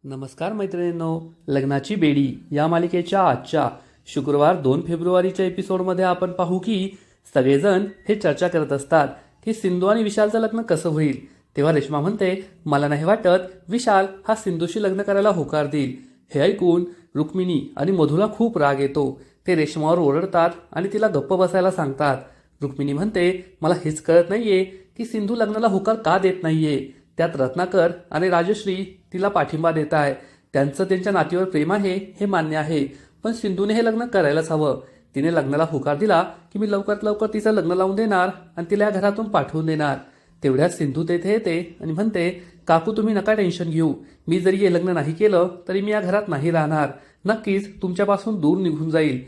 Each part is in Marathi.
नमस्कार मैत्रिणींनो, लग्नाची बेडी या मालिकेच्या आजच्या शुक्रवार 2 फेब्रुवारीच्या एपिसोडमध्ये आपण पाहू की सगळेजण हे चर्चा करत असतात की सिंधू आणि विशालचं लग्न कसं होईल. तेव्हा रेश्मा म्हणते, मला नाही वाटत विशाल हा सिंधूशी लग्न करायला होकार देईल. हे ऐकून रुक्मिणी आणि मधूला खूप राग येतो. ते रेश्मावर ओरडतात आणि तिला गप्प बसायला सांगतात. रुक्मिणी म्हणते, मला हेच कळत नाहीये की सिंधू लग्नाला होकार का देत नाहीये. त्यात रत्नाकर आणि राजश्री तिला पाठिंबा देत आहे. त्यांचं त्यांच्या नातीवर प्रेम आहे हे मान्य आहे, पण सिंधूने हे लग्न करायलाच हवं. तिने लग्नाला होकार दिला की मी लवकरात लवकर तिचं लग्न लावून देणार आणि तिला या घरातून पाठवून देणार. तेवढ्यात सिंधू तेथे येते आणि म्हणते, काकू तुम्ही नका टेन्शन घेऊ. मी जरी हे लग्न नाही केलं तरी मी या घरात नाही राहणार. नक्कीच तुमच्यापासून दूर निघून जाईल.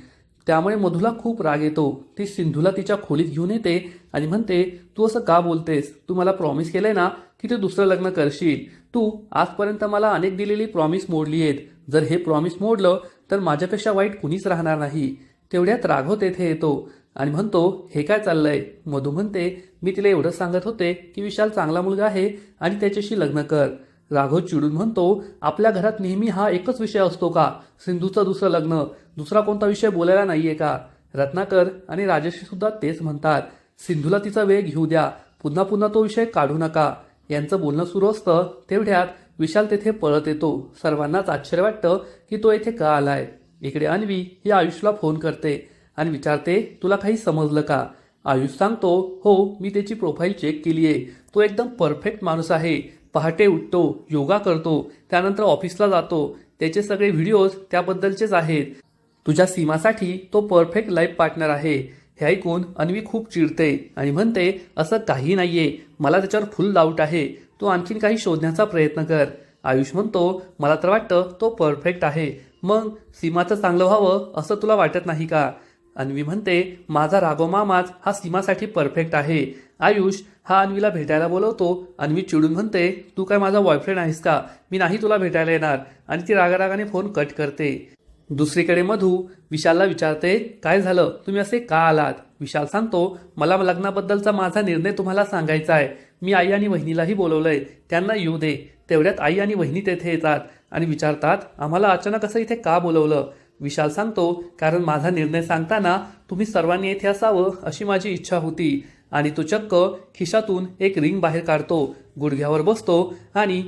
त्यामुळे मधूला खूप राग येतो. ती सिंधूला तिच्या खोलीत घेऊन येते आणि म्हणते, तू असं का बोलतेस? तू मला प्रॉमिस केलंय ना की तू दुसरं लग्न करशील. तू आजपर्यंत मला अनेक दिलेली प्रॉमिस मोडली आहेत. जर हे प्रॉमिस मोडलं तर माझ्यापेक्षा वाईट कुणीच राहणार नाही. तेवढ्यात राघव तेथे येतो आणि म्हणतो, हे काय चाललंय? मधू म्हणते, मी तिला एवढंच सांगत होते की विशाल चांगला मुलगा आहे आणि त्याच्याशी लग्न कर. राघव चिडून म्हणतो, आपल्या घरात नेहमी हा एकच विषय असतो का? सिंधूचं दुसरं लग्न, दुसरा कोणता विषय बोलायला नाहीये का? रत्नाकर आणि राजश्री सुद्धा तेच म्हणतात. सिंधूला तिचा वेळ घेऊ द्या, पुन्हा पुन्हा तो विषय काढू नका. यांचं बोलणं सुरू असतं. तेवढ्यात विशाल तेथे पळत येतो. सर्वांनाच आश्चर्य वाटतं की तो येथे का आलाय. इकडे अन्वी ही आयुषला फोन करते आणि विचारते, तुला काही समजलं का? आयुष सांगतो, हो मी त्याची प्रोफाईल चेक केली आहे. तो एकदम परफेक्ट माणूस आहे. पहाटे उठतो, योगा करतो, त्यानंतर ऑफिसला जातो. त्याचे सगळे व्हिडिओज त्याबद्दलचेच आहेत. तुझ्या सीमासाठी तो परफेक्ट लाईफ पार्टनर आहे. हे ऐकून अन्वी खूप चिडते आणि म्हणते, असं काही नाहीये, मला त्याच्यावर फुल डाऊट आहे. तू आणखीन काही शोधण्याचा प्रयत्न कर. आयुष म्हणतो, मला तर वाटतं तो परफेक्ट आहे. मग सीमाचं चांगलं व्हावं असं तुला वाटत नाही का? अन्वी म्हणते, माझा राघव मामाच हा सीमासाठी परफेक्ट आहे. आयुष हा अन्वीला भेटायला बोलवतो. अन्वी चिडून म्हणते, तू काय माझा बॉयफ्रेंड आहेस का? मी नाही तुला भेटायला येणार. आणि ती रागारागाने फोन कट करते. दुसरीकडे मधू विशालला विचारते, काय झालं? तुम्ही असे का आलात? विशाल सांगतो, मला लग्नाबद्दलचा माझा निर्णय तुम्हाला सांगायचा आहे. मी आई आणि वहिनीलाही बोलवलंय, त्यांना येऊ दे. तेवढ्यात आई आणि वहिनी तेथे येतात आणि विचारतात, आम्हाला अचानक असं इथे का बोलवलं? विशाल सांगतो, कारण माझा निर्णय सांगताना तुम्ही सर्वांनी येथे असावं अशी माझी इच्छा होती. आणि तो चक्क खिशातून एक रिंग बाहेर काढतो, गुडघ्यावर बसतो आणि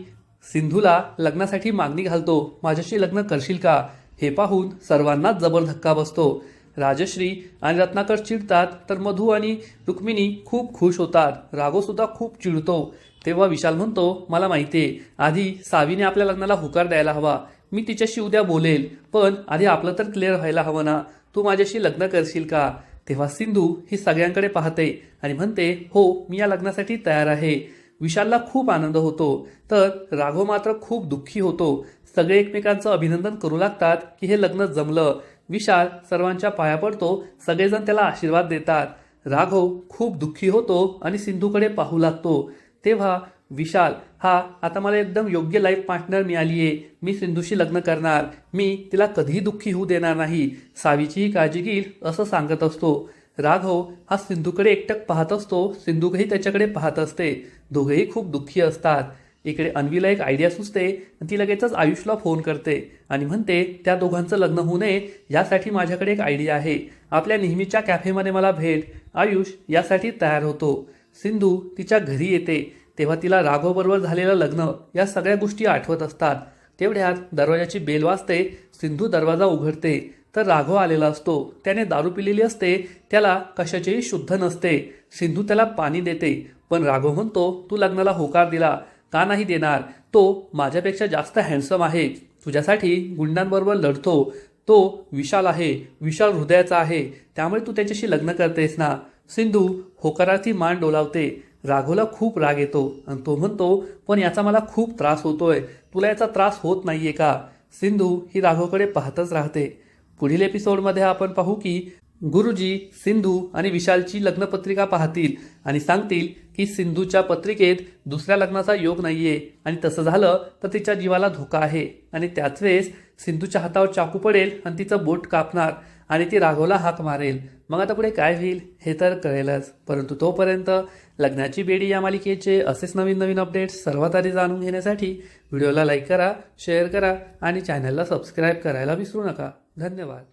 सिंधूला लग्नासाठी मागणी घालतो, माझ्याशी लग्न करशील का? हे पाहून सर्वांनाच जबर धक्का बसतो. राजश्री आणि रत्नाकर चिडतात, तर मधू आणि रुक्मिणी खूप खुश होतात. राघव सुद्धा खूप चिडतो. तेव्हा विशाल म्हणतो, मला माहितीये, आधी सावीने आपल्या लग्नाला होकार द्यायला हवा. मी तिच्याशी उद्या बोलेल, पण आधी आपलं तर क्लिअर व्हायला हवं ना. तू माझ्याशी लग्न करशील का? तेव्हा सिंधू ही सगळ्यांकडे पाहते आणि म्हणते, हो मी या लग्नासाठी तयार आहे. विशालला खूप आनंद होतो, तर राघव मात्र खूप दुःखी होतो. सगळे एकमेकांचं अभिनंदन करू लागतात की हे लग्न जमलं. विशाल सर्वांच्या पाया पडतो. सगळेजण त्याला आशीर्वाद देतात. राघव खूप दुःखी होतो आणि सिंधूकडे पाहू लागतो. तेव्हा विशाल हा, आता मला एकदम योग्य लाईफ पार्टनर मिळालीये. मी सिंधूशी लग्न करणार. मी तिला कधीही दुःखी होऊ देणार नाही. सावीचीही काळजी घेईल असं सांगत असतो. राघव हा सिंधूकडे एकटक पाहत असतो. सिंधूही त्याच्याकडे पाहत असते. दोघेही खूप दुःखी असतात. इकडे अन्वीला एक आयडिया सुचते. ती लगेचच आयुषला फोन करते आणि म्हणते, त्या दोघांचं लग्न होऊ नये यासाठी माझ्याकडे एक आयडिया आहे. आपल्या नेहमीच्या कॅफेमध्ये मला भेट. आयुष यासाठी तयार होतो. सिंधू तिच्या घरी येते. तेव्हा तिला राघवबरोबर झालेलं लग्न या सगळ्या गोष्टी आठवत असतात. तेवढ्यात दरवाजाची बेल वाजते. सिंधू दरवाजा उघडते तर राघव आलेला असतो. त्याने दारू पिलेली असते. त्याला कशाचीही शुद्ध नसते. सिंधू त्याला पाणी देते, पण राघव म्हणतो, तू लग्नाला होकार दिला का नाही देणार? तो माझ्यापेक्षा जास्त हँडसम आहे. तुझ्यासाठी गुंडांबरोबर लढतो. तो विशाल आहे, विशाल हृदयाचा आहे. त्यामुळे तू त्याच्याशी लग्न करतेस ना? सिंधू होकारार्थी मान डोलावते. राघवला खूप राग येतो आणि तो म्हणतो, पण याचा मला खूप त्रास होतोय. तुला याचा त्रास होत नाहीये का? सिंधू ही राघवकडे पाहतच राहते. पुढील एपिसोडमध्ये आपण पाहू की गुरुजी सिंधू आणि विशालची लग्नपत्रिका पाहतील आणि सांगतील की सिंधूच्या पत्रिकेत दुसऱ्या लग्नाचा योग नाहीये आणि तसं झालं तर तिच्या जीवाला धोका आहे. आणि त्याच वेळेस सिंधूच्या हातावर चाकू पडेल आणि तिचं बोट कापणार आणि ती राघवला हाक मारेल. मग आता पुढे काय होईल हे तर कळेलच. परंतु तोपर्यंत लग्नाची बेडी या मालिकेचे असेच नवीन नवीन अपडेट्स सर्वात आधी जाणून घेण्यासाठी व्हिडिओला लाईक करा, शेअर करा आणि चॅनलला सबस्क्राईब करायला विसरू नका. धन्यवाद.